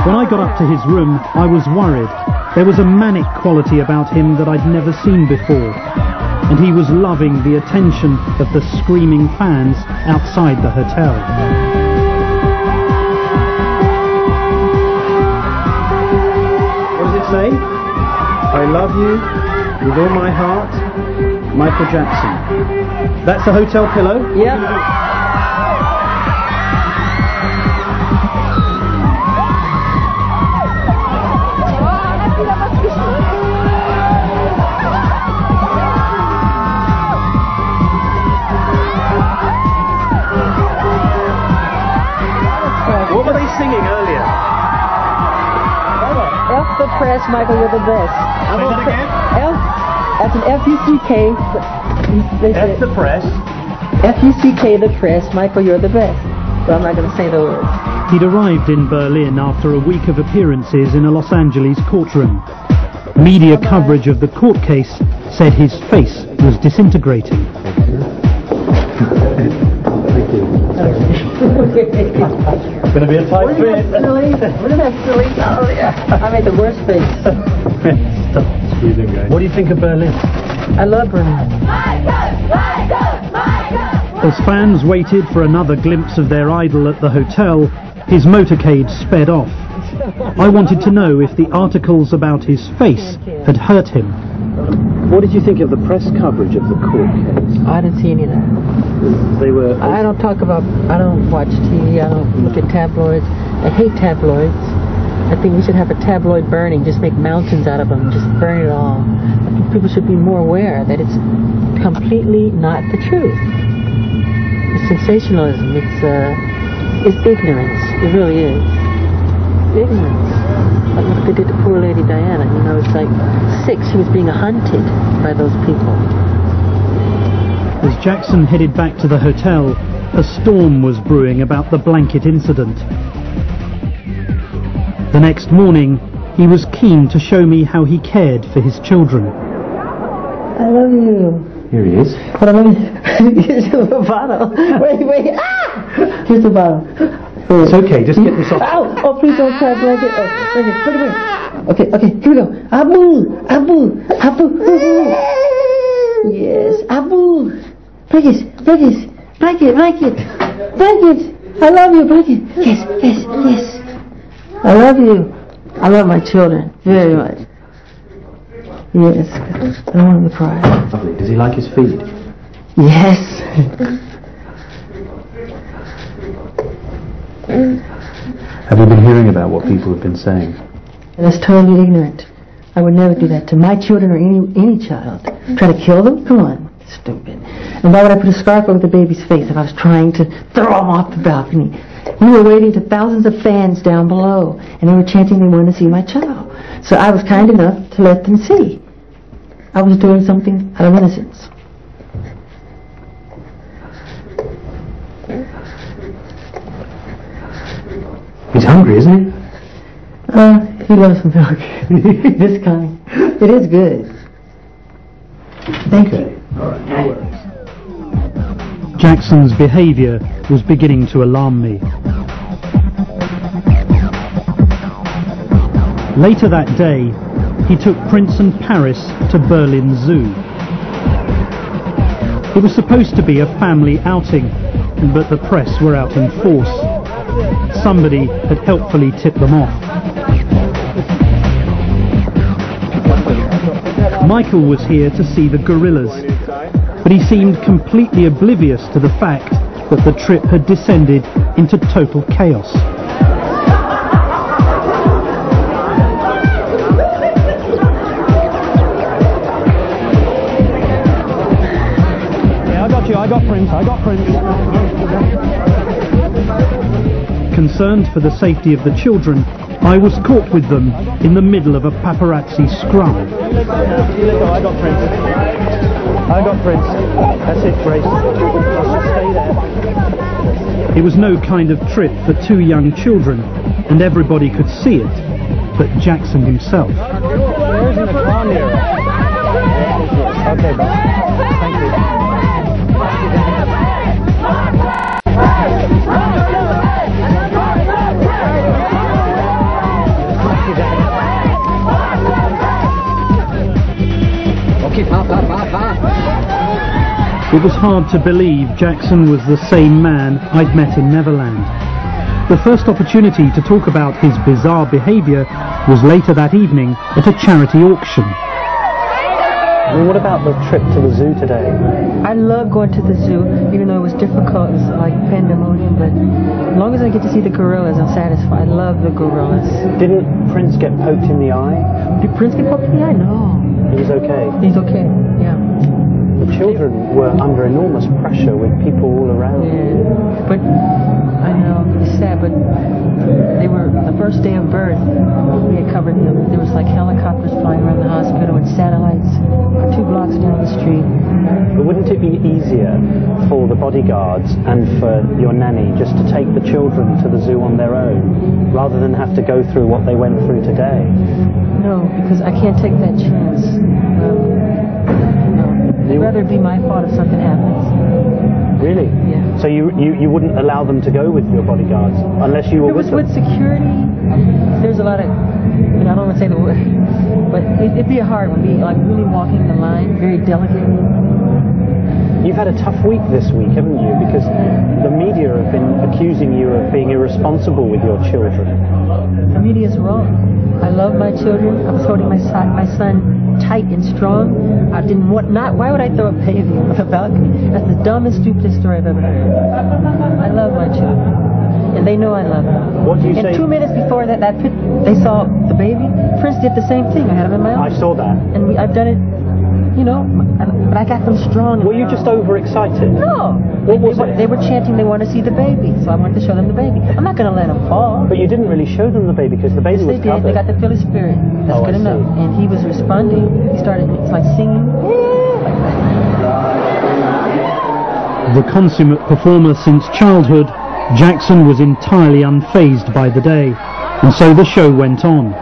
When I got up to his room, I was worried. There was a manic quality about him that I'd never seen before. And he was loving the attention of the screaming fans outside the hotel. What does it say? I love you with all my heart, Michael Jackson. That's the hotel pillow? Yep. What were they singing earlier? F the press, Michael, you're the best. Say that again? F, that's an F-U-C-K. F the press. F-U-C-K, the press, Michael, you're the best. But I'm not going to say the words. He'd arrived in Berlin after a week of appearances in a Los Angeles courtroom. Media coverage of the court case said his face was disintegrating. It's going to be a tight fit. Wouldn't that silly? Oh, yeah. I made the worst face. Stop squeezing, guys. What do you think of Berlin? I love Berlin. As fans waited for another glimpse of their idol at the hotel, his motorcade sped off. I wanted to know if the articles about his face had hurt him. What did you think of the press coverage of the court case? I didn't see any of that. They were... I don't watch TV, I don't look at tabloids. I hate tabloids. I think we should have a tabloid burning, just make mountains out of them, just burn it all. I think people should be more aware that it's completely not the truth. It's sensationalism, it's ignorance, it really is. Ignorance. Like what they did to poor Lady Diana, you know, it's like sick, she was being hunted by those people. As Jackson headed back to the hotel, a storm was brewing about the blanket incident. The next morning, he was keen to show me how he cared for his children. I love you. Here he is. Hold on, here's the bottle. Wait, ah! Here's the bottle. It's okay, just get this off. Ow! Oh, please don't cry, blanket. Oh, blanket, put it away. Okay, here we go. Abu. Yes, Abu. Blanket. I love you, blanket. Yes. I love you. I love my children very much. Yes, I don't want him to cry. Lovely. Does he like his feed? Yes. Have you been hearing about what people have been saying? That's totally ignorant. I would never do that to my children or any child. Try to kill them? Come on. Stupid. And why would I put a scarf over the baby's face if I was trying to throw him off the balcony? We were waiting to thousands of fans down below, and they were chanting they wanted to see my child. So I was kind enough to let them see. I was doing something out of innocence. He's hungry, isn't he? He loves some milk. This kind. It is good. Thank you. All right, no worries. Jackson's behaviour was beginning to alarm me. Later that day, he took Prince and Paris to Berlin Zoo. It was supposed to be a family outing, but the press were out in force. Somebody had helpfully tipped them off. Michael was here to see the gorillas, but he seemed completely oblivious to the fact that the trip had descended into total chaos. Yeah, I got Prince. Concerned for the safety of the children, I was caught with them in the middle of a paparazzi scrum. I got Prince. That's it, Grace. Stay there. It was no kind of trip for two young children, and everybody could see it, but Jackson himself. There isn't a car near us. Okay, boss. Thank you. It was hard to believe Jackson was the same man I'd met in Neverland. The first opportunity to talk about his bizarre behaviour was later that evening at a charity auction. Well, what about the trip to the zoo today? I love going to the zoo, even though it was difficult. It was like pandemonium, but as long as I get to see the gorillas, I'm satisfied. I love the gorillas. Didn't Prince get poked in the eye? Did Prince get poked in the eye? No. He was okay. He's okay, yeah. The children were under enormous pressure with people all around. Yeah, but I know, it's sad, but they were, the first day of birth, we had covered them. There was like helicopters flying around the hospital and satellites 2 blocks down the street. But wouldn't it be easier for the bodyguards and for your nanny just to take the children to the zoo on their own, rather than have to go through what they went through today? No, because I can't take that chance. I'd rather it be my fault if something happens. Really? Yeah. So you wouldn't allow them to go with your bodyguards unless you were with them? With security, there's a lot of, I don't want to say the word, but it'd be a hard one. Be like really walking the line, very delicate. You've had a tough week this week, haven't you? Because the media have been accusing you of being irresponsible with your children. The media is wrong. I love my children. I was holding my son tight and strong. I didn't want, why would I throw a baby on the balcony? That's the dumbest, stupidest story I've ever heard. I love my children. And they know I love them. What do you say? And 2 minutes before that they saw the baby, Prince did the same thing. I had him in my arms. I saw that. And I've done it, but I got them strong. Were you just overexcited? No. What was it? They were chanting they want to see the baby, so I wanted to show them the baby. I'm not going to let them fall. But you didn't really show them the baby because the baby was covered. They got to feel his spirit. That's good enough. And he was responding. He started singing. The consummate performer since childhood, Jackson was entirely unfazed by the day, and so the show went on.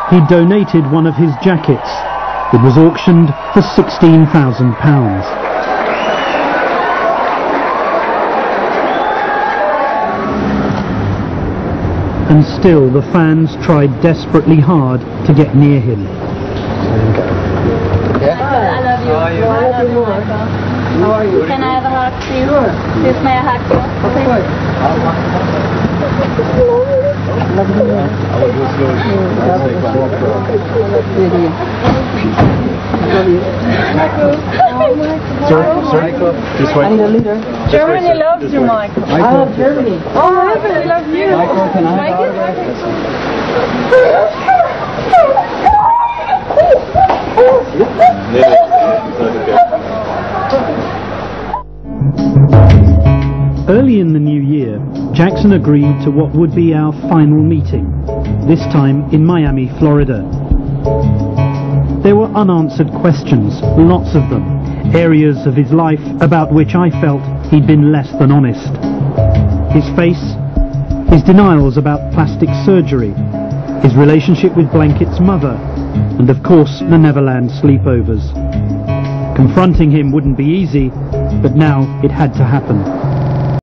He donated one of his jackets. It was auctioned for £16,000. And still the fans tried desperately hard to get near him. I love you. I love you more. How are you? Can I have a hug, please? Sure. Please, may I hug you? Of course. Love you. Sir, this way. I need a leader. Germany loves you, Michael. I love Germany. Oh, Germany loves you. Michael, can I Early in the new year, Jackson agreed to what would be our final meeting, this time in Miami, Florida. There were unanswered questions, lots of them, areas of his life about which I felt he'd been less than honest. His face, his denials about plastic surgery, his relationship with Blanket's mother, and of course the Neverland sleepovers. Confronting him wouldn't be easy, but now it had to happen.